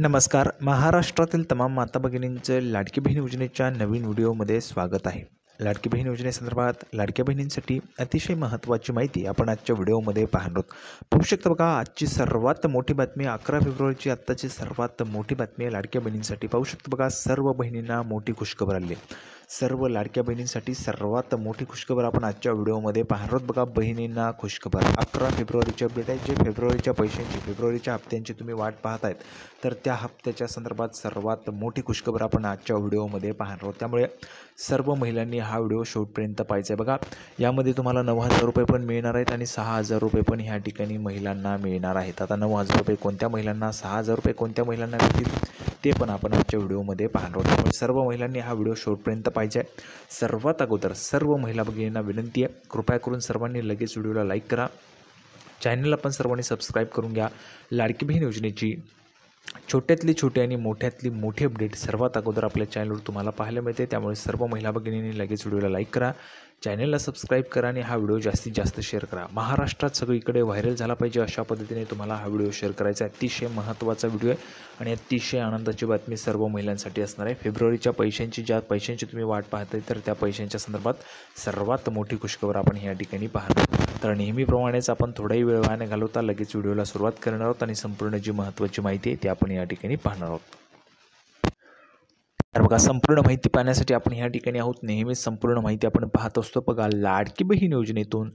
नमस्कार. महाराष्ट्रातील तमाम माता भगिनींचं लाडकी बहीण योजनेच्या नवीन व्हिडिओमध्ये स्वागत आहे. लाडकी बहीण योजनेसंदर्भात लाडक्या बहिणींसाठी अतिशय महत्त्वाची माहिती आपण आजच्या व्हिडिओमध्ये पाहणार आहोत. पाहू शकता बघा, आजची सर्वात मोठी बातमी 11 फेब्रुवारीची आत्ताची सर्वात मोठी बातमी आहे लाडक्या बहिणींसाठी. पाहू शकता बघा, सर्व बहिणींना मोठी खुशखबर आली. सर्व लाडक्या बहिणींसाठी सर्वात मोठी खुशखबर आपण आजच्या व्हिडिओमध्ये पाहणार आहोत. बघा, बहिणींना खुशखबर 11 फेब्रुवारीची अपडेट आहे. जे फेब्रुवारीच्या पैशांची फेब्रुवारीच्या हप्त्यांची तुम्ही वाट पाहत आहेत, तर त्या हप्त्याच्या संदर्भात सर्वात मोठी खुशखबर आपण आजच्या व्हिडिओमध्ये पाहणार आहोत. त्यामुळे सर्व महिलांनी हा व्हिडिओ शेवटपर्यंत पाहायचा आहे. बघा, यामध्ये तुम्हाला 9,000 रुपये पण मिळणार आहेत आणि 6,000 रुपये पण ह्या ठिकाणी महिलांना मिळणार आहेत. आता 9,000 रुपये कोणत्या महिलांना, 6,000 रुपये कोणत्या महिलांना मिळतील ते पण आपण आजच्या व्हिडिओमध्ये पाहणार आहोत. त्यामुळे सर्व महिलांनी हा व्हिडिओ शेवटपर्यंत पाहिजे आहे. सर्वात अगोदर सर्व महिला भगिनींना विनंती आहे, कृपया करून सर्वांनी लगेच व्हिडिओला लाईक करा, चॅनलला पण सर्वांनी सबस्क्राईब करून घ्या. लाडकी बहीण योजनेची छोट्यातली छोटी आणि मोठ्यातली मोठी अपडेट सर्वात अगोदर आपल्या चॅनलवर तुम्हाला पाहायला मिळते. त्यामुळे सर्व महिला भगिनींनी लगेच व्हिडिओला लाईक करा, चॅनलला सबस्क्राईब करा आणि हा व्हिडिओ जास्तीत जास्त शेअर करा. महाराष्ट्रात सगळीकडे व्हायरल झाला पाहिजे अशा पद्धतीने तुम्हाला हा व्हिडिओ शेअर करायचा आहे. अतिशय महत्त्वाचा व्हिडिओ आहे आणि अतिशय आनंदाची बातमी सर्व महिलांसाठी असणार आहे. फेब्रुवारीच्या पैशांची तुम्ही वाट पाहताय, तर त्या पैशांच्या संदर्भात सर्वात मोठी खुशखबर आपण या ठिकाणी पाहणार. तर नेहमीप्रमाणेच आपण थोडाही वेळ वाया न घालवता लगेच व्हिडिओला सुरुवात करणार आहोत आणि संपूर्ण जी महत्त्वाची माहिती आहे ती आपण या ठिकाणी पाहणार आहोत. तर बघा, संपूर्ण माहिती पाहण्यासाठी आपण ह्या ठिकाणी आहोत. नेहमीच संपूर्ण माहिती आपण पाहत असतो. बघा, लाडकी बहीण योजनेतून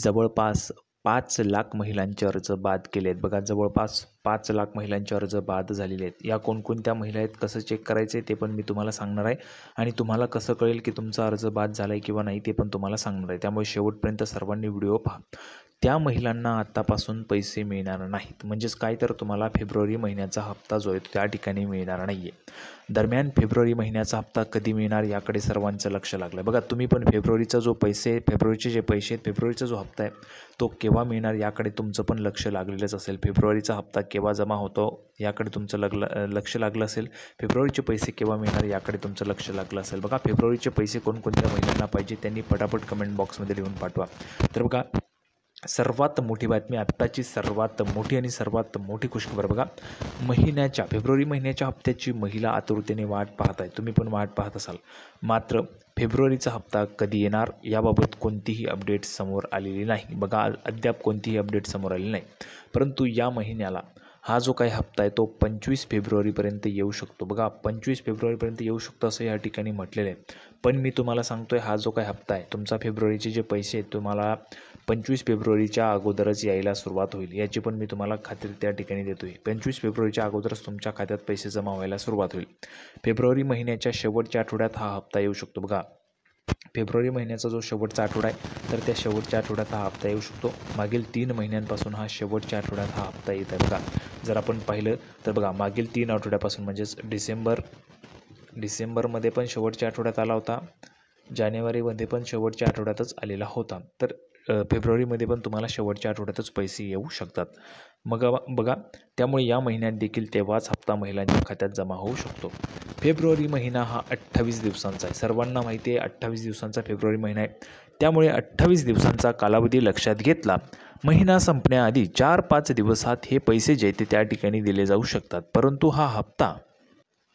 जवळपास 5 लाख महिलांचे अर्ज बाद केले आहेत. बघा, जवळपास 5 लाख महिलांचे अर्ज बाद झालेले आहेत. या कोणकोणत्या महिला आहेत, कसं चेक करायचं आहे ते पण मी तुम्हाला सांगणार आहे आणि तुम्हाला कसं कळेल की तुमचा अर्ज बाद झाला आहे किंवा नाही ते पण तुम्हाला सांगणार आहे. त्यामुळे शेवटपर्यंत सर्वांनी व्हिडिओ पहा. त्या महिलांना आत्तापासून पैसे मिळणार नाहीत. म्हणजेच काय, तर तुम्हाला फेब्रुवारी महिन्याचा हप्ता जो आहे तो त्या ठिकाणी मिळणार नाही आहे. दरम्यान फेब्रुवारी महिन्याचा हप्ता कधी मिळणार याकडे सर्वांचं लक्ष लागलं. बघा, तुम्ही पण फेब्रुवारीचा जो पैसे फेब्रुवारीचे जे पैसे आहेत, फेब्रुवारीचा जो हप्ता आहे तो केव्हा मिळणार याकडे तुमचं पण लक्ष लागलेलंच असेल. फेब्रुवारीचा हप्ता केव्हा जमा होतो याकडे तुमचं लक्ष लागलं असेल. फेब्रुवारीचे पैसे केव्हा मिळणार याकडे तुमचं लक्ष लागलं असेल. बघा, फेब्रुवारीचे पैसे कोणकोणत्या महिलांना पाहिजे त्यांनी पटापट कमेंट बॉक्समध्ये लिहून पाठवा. तर बघा, सर्वात मोठी बातमी, आत्ताची सर्वात मोठी आणि सर्वात मोठी खुशखबर. बघा, फेब्रुवारी महिन्याच्या हप्त्याची महिला आतुरतेने वाट पाहत आहे. तुम्ही पण वाट पाहत असाल. मात्र फेब्रुवारीचा हप्ता कधी येणार याबाबत कोणतीही अपडेट समोर आलेली नाही. बघा, अद्याप कोणतीही अपडेट समोर आलेली नाही. परंतु या महिन्याला हा जो काही हप्ता आहे तो 25 फेब्रुवारीपर्यंत येऊ शकतो. बघा, 25 फेब्रुवारीपर्यंत येऊ शकतो असं या ठिकाणी म्हटलेलं आहे. पण मी तुम्हाला सांगतो आहे, हा जो काही हप्ता आहे तुमचा फेब्रुवारीचे जे पैसे आहेत तुम्हाला 25 फेब्रुवारीच्या अगोदरच यायला सुरुवात होईल, याची पण मी तुम्हाला खात्री त्या ठिकाणी देतो आहे. 25 फेब्रुवारीच्या अगोदरच तुमच्या खात्यात पैसे जमा व्हायला सुरुवात होईल. फेब्रुवारी महिन्याच्या शेवटच्या आठवड्यात हा हप्ता येऊ शकतो. बघा, फेब्रुवारी महिन्याचा जो शेवटचा आठवडा आहे तर त्या शेवटच्या आठवड्यात हा हप्ता येऊ शकतो. मागील 3 महिन्यांपासून हा शेवटच्या आठवड्यात हा हप्ता येत आहे. बघा, जर आपण पाहिलं तर बघा, मागील 3 आठवड्यापासून म्हणजेच डिसेंबरमध्ये पण शेवटच्या आठवड्यात आला होता, जानेवारीमध्ये पण शेवटच्या आठवड्यातच आलेला होता. तर फेब्रुवारीमध्ये पण तुम्हाला शेवटच्या आठवड्यातच पैसे येऊ शकतात. मग बघा, त्यामुळे या महिन्यात देखील तेव्हाच हप्ता महिलांच्या खात्यात जमा होऊ शकतो. फेब्रुवारी महिना हा 28 दिवसांचा आहे. सर्वांना माहिती आहे 28 दिवसांचा फेब्रुवारी महिना आहे. त्यामुळे 28 दिवसांचा कालावधी लक्षात घेतला, महिना संपण्याआधी 4-5 दिवसात हे पैसे जे ते त्या ठिकाणी दिले जाऊ शकतात. परंतु हा हप्ता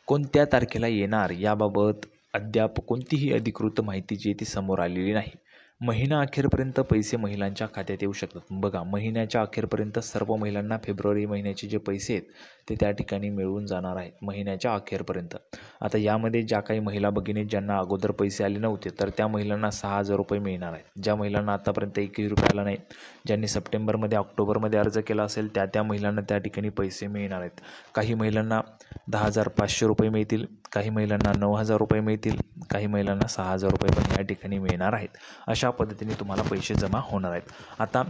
कोणत्या तारखेला येणार याबाबत अद्याप कोणतीही अधिकृत माहिती जी ती समोर आलेली नाही. महिना अखेरपर्यंत पैसे महिलांच्या खात्यात येऊ शकतात. बघा, महिन्याच्या अखेरपर्यंत सर्व महिलांना फेब्रुवारी महिन्याचे जे पैसे आहेत ते त्या ठिकाणी मिळून जाणार आहेत महिन्याच्या अखेरपर्यंत. आता यामध्ये ज्या काही महिला भगिनी ज्यांना अगोदर पैसे आले नव्हते तर त्या महिलांना 6,000 रुपये मिळणार आहेत. ज्या महिलांना आतापर्यंत 1ही रुपया आला नाही, ज्यांनी सप्टेंबरमध्ये ऑक्टोबरमध्ये अर्ज केला असेल त्या महिलांना त्या ठिकाणी पैसे मिळणार आहेत. काही महिलांना 10,500 रुपये मिळतील, काही महिलांना 9,000 रुपये मिळतील, काही महिलांना 6,000 रुपये पण या ठिकाणी मिळणार आहेत. अशा पद्धतीने तुम्हाला पैसे जमा होणार आहेत. आता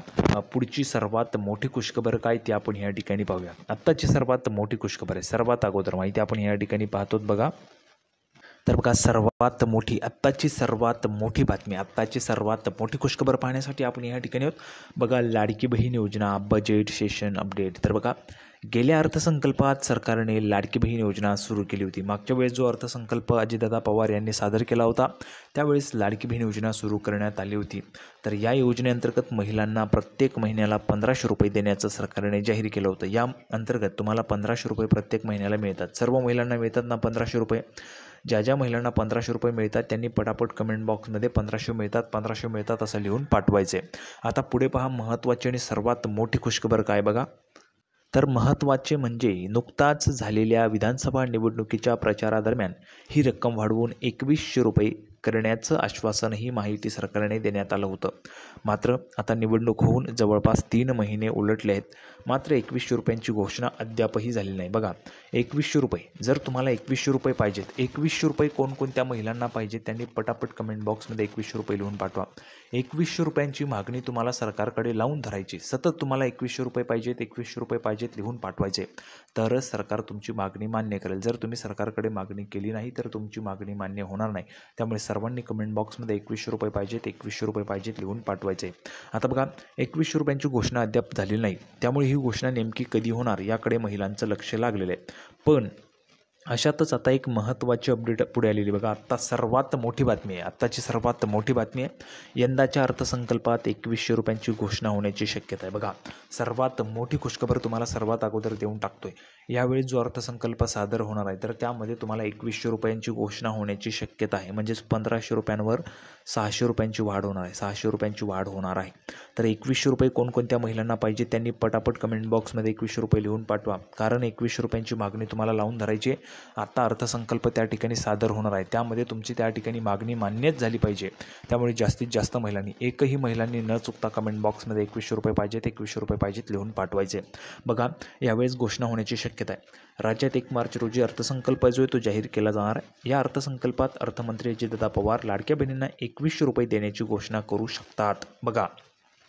पुढची सर्वात मोठी खुशखबर काय ते आपण या ठिकाणी पाहूया. आत्ताची सर्वात मोठी खुशखबर आहे. सर्वात अगोदर माहिती आपण या ठिकाणी पाहतो. बघा, तर बघा, आत्ताची सर्वात मोठी बातमी, आत्ताची सर्वात मोठी खुशखबर पाहण्यासाठी आपण या ठिकाणी आहोत. बघा, लाडकी बहीण योजना बजेट सेशन अपडेट. तर बघा, गेल्या अर्थसंकल्पात सरकारने लाडकी बहीण योजना सुरू केली होती. मागच्या वेळेस जो अर्थसंकल्प अजितदादा पवार यांनी सादर केला होता त्यावेळेस लाडकी बहीण योजना सुरू करण्यात आली होती. तर या योजनेअंतर्गत महिलांना प्रत्येक महिन्याला 1500 रुपये देण्याचं सरकारने जाहीर केलं होतं. या अंतर्गत तुम्हाला 1500 रुपये प्रत्येक महिन्याला मिळतात. सर्व महिलांना मिळतात ना 1500 रुपये. ज्या महिलांना 1500 रुपये मिळतात त्यांनी पटापट कमेंट बॉक्समध्ये 1500 मिळतात असं लिहून पाठवायचे. आता पुढे पहा, महत्त्वाची आणि सर्वात मोठी खुशखबर काय बघा. तर महत्त्वाचे म्हणजे नुकताच झालेल्या विधानसभा निवडणुकीच्या प्रचारादरम्यान ही रक्कम वाढवून 2100 रुपये करण्याचं आश्वासनही महायुती सरकारने देण्यात आलं होतं. मात्र आता निवडणूक होऊन जवळपास 3 महिने उलटले आहेत, मात्र 2100 रुपयांची घोषणा अद्यापही झाली नाही. बघा, 2100 रुपये, जर तुम्हाला 2100 रुपये पाहिजेत, 2100 रुपये कोणकोणत्या महिलांना पाहिजेत त्यांनी पटापट कमेंट बॉक्समध्ये 2100 रुपये लिहून पाठवा. 2100 रुपयांची मागणी तुम्हाला सरकारकडे लावून धरायची. सतत तुम्हाला 2100 रुपये पाहिजेत, 2100 रुपये पाहिजेत लिहून पाठवायचे, तरच सरकार तुमची मागणी मान्य करेल. जर तुम्ही सरकारकडे मागणी केली नाही तर तुमची मागणी मान्य होणार नाही. त्यामुळे सर्वांनी कमेंट बॉक्समध्ये 2100 रुपये पाहिजेत, 2100 रुपये पाहिजेत लिहून पाठवायचे. आता बघा, 2100 रुपयांची घोषणा अद्याप झालेली नाही, त्यामुळे ही घोषणा नेमकी कधी होणार याकडे महिलांचं लक्ष लागलेलं आहे. पण अशातच आता एक महत्त्वाची अपडेट पुढे आलेली बघा. आत्ताची सर्वात मोठी बातमी आहे. यंदाच्या अर्थसंकल्पात 2100 रुपयांची घोषणा होण्याची शक्यता आहे. बघा, सर्वात मोठी खुशखबर तुम्हाला सर्वात अगोदर देऊन टाकतोय. यावेळी जो अर्थसंकल्प सादर होणार आहे तर त्यामध्ये तुम्हाला 2100 रुपयांची घोषणा होण्याची शक्यता आहे. म्हणजेच 1500 रुपयांवर 600 रुपयांची वाढ होणार आहे. 600 रुपयांची वाढ होणार आहे. तर 2100 रुपये कोणकोणत्या महिलांना पाहिजे त्यांनी पटापट कमेंट बॉक्समध्ये 2100 रुपये लिहून पाठवा. कारण 2100 रुपयांची मागणी तुम्हाला लावून धरायची. आता अर्थसंकल्प त्या ठिकाणी सादर होणार आहे, त्यामध्ये तुमची त्या ठिकाणी मागणी मान्यच झाली पाहिजे. त्यामुळे जास्तीत जास्त महिलांनी, एकही महिलांनी न चुकता कमेंट बॉक्समध्ये 2100 रुपये पाहिजेत, 2100 रुपये पाहिजेत लिहून पाठवायचे. बघा, यावेळेस घोषणा होण्याची शक्यता आहे. राज्यात 1 मार्च रोजी अर्थसंकल्प जो आहे तो जाहीर केला जाणार आहे. या अर्थसंकल्पात अर्थमंत्री अजितदादा पवार लाडक्या बहिणींना 2100 रुपये देण्याची घोषणा करू शकतात. बघा,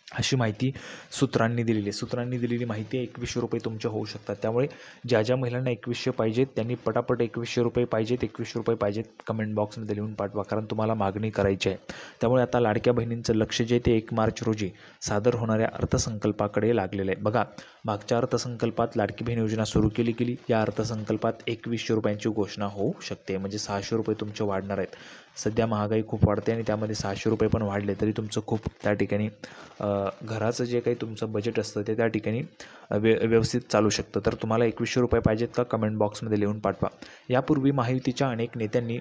अशी माहिती सूत्रांनी दिलेली माहिती आहे. 2100 रुपये तुमचे होऊ शकतात. त्यामुळे ज्या महिलांना 2100 पाहिजेत त्यांनी पटापट 2100 रुपये पाहिजेत कमेंट बॉक्समध्ये लिहून पाठवा, कारण तुम्हाला मागणी करायची आहे. त्यामुळे आता लाडक्या बहिणींचं लक्ष जे ते 1 मार्च रोजी सादर होणाऱ्या अर्थसंकल्पाकडे लागलेलं आहे. बघा, मागच्या अर्थसंकल्पात लाडकी बहीण योजना सुरू केली. या अर्थसंकल्पात 2100 रुपयांची घोषणा होऊ शकते. म्हणजे 600 रुपये तुमचे वाढणार आहेत. सध्या महागाई खूप वाढते आणि त्यामध्ये 600 रुपये पण वाढले तरी तुमचं खूप त्या ठिकाणी घराचं जे काही तुमचं बजेट असतं ते त्या ठिकाणी व्यवस्थित चालू शकतं. तर तुम्हाला 2100 रुपये पाहिजेत का कमेंट बॉक्समध्ये लिहून पाठवा. यापूर्वी महायुतीच्या अनेक नेत्यांनी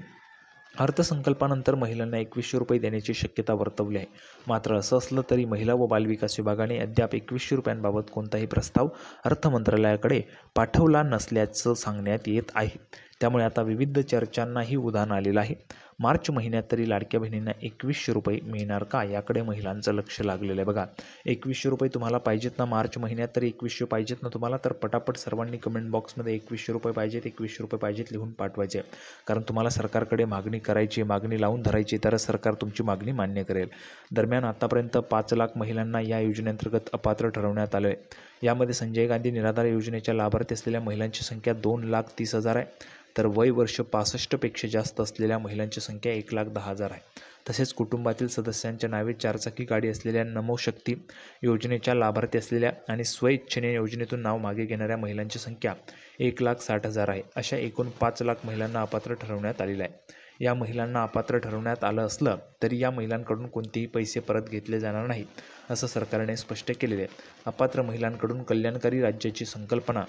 अर्थसंकल्पानंतर महिलांना 2100 रुपये देण्याची शक्यता वर्तवली आहे. मात्र असं असलं तरी महिला व बालविकास विभागाने अद्याप 2100 रुपयांबाबत कोणताही प्रस्ताव अर्थ मंत्रालयाकडे पाठवला नसल्याचं सांगण्यात येत आहे. त्यामुळे आता विविध चर्चांनाही उधाण आलेलं आहे. मार्च महिन्यात तरी लाडक्या बहिणींना 2100 रुपये मिळणार का याकडे महिलांचं लक्ष लागलेलं आहे. बघा, 2100 रुपये तुम्हाला पाहिजेत ना, मार्च महिन्यात तरी 2100 पाहिजेत ना तुम्हाला, तर पटापट सर्वांनी कमेंट बॉक्समध्ये 2100 रुपये पाहिजेत लिहून पाठवायचे. कारण तुम्हाला सरकारकडे मागणी करायची, मागणी लावून धरायची, तरच सरकार तुमची मागणी मान्य करेल. दरम्यान आतापर्यंत 5 लाख महिलांना या योजनेअंतर्गत अपात्र ठरवण्यात आलं आहे. यामध्ये संजय गांधी निराधार योजनेच्या लाभार्थी असलेल्या महिलांची संख्या 2,30,000 आहे. तर वय वर्ष 65पेक्षा जास्त असलेल्या महिलांची संख्या 1,10,000 आहे. तसेच कुटुंबातील सदस्यांच्या नावे 4 चाकी गाडी असलेल्या, नमोशक्ती योजनेच्या लाभार्थी असलेल्या आणि स्वइच्छेने योजनेतून नाव मागे घेणाऱ्या महिलांची संख्या 1,60,000 आहे. अशा एकूण 5 लाख महिलांना अपात्र ठरवण्यात आलेलं आहे. या महिलांना अपात्र ठरवण्यात आलं असलं तरी या महिलांकडून कोणतेही पैसे परत घेतले जाणार नाहीत, असं सरकारने स्पष्ट केलेले आहे. अपात्र महिलांकडून कल्याणकारी राज्याची संकल्पना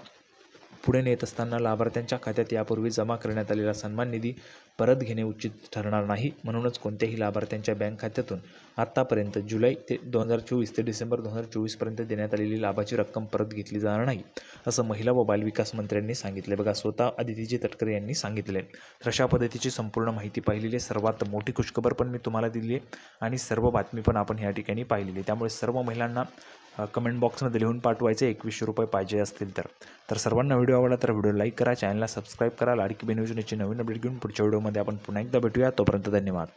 पुढे नेत असताना लाभार्थ्यांच्या खात्यात यापूर्वी जमा करण्यात आलेला सन्मान निधी परत घेणे उचित ठरणार नाही. म्हणूनच कोणत्याही लाभार्थ्यांच्या बँक खात्यातून आत्तापर्यंत जुलै 2024 ते डिसेंबर 2024पर्यंत देण्यात आलेली लाभाची रक्कम परत घेतली जाणार नाही, असं महिला व बालविकास मंत्र्यांनी सांगितले. बघा, स्वतः अदिती तटकरे यांनी सांगितले. तर अशा पद्धतीची संपूर्ण माहिती पाहिलेली आहे. सर्वात मोठी खुशखबर पण मी तुम्हाला दिली आहे आणि सर्व बातमी पण आपण या ठिकाणी पाहिलेली आहे. त्यामुळे सर्व महिलांना कमेंट बॉक्समध्ये लिहून पाठवायचे 2100 रुपये पाहिजे असतील तर सर्वांना व्हिडिओ आवडला तर व्हिडिओ लाईक करा, चॅनलला सबस्क्राईब करा. लाडकी बहीण योजनेची नवीन अपडेट घेऊन पुढच्या व्हिडिओमध्ये आपण पुन्हा एकदा भेटूया. तोपर्यंत धन्यवाद.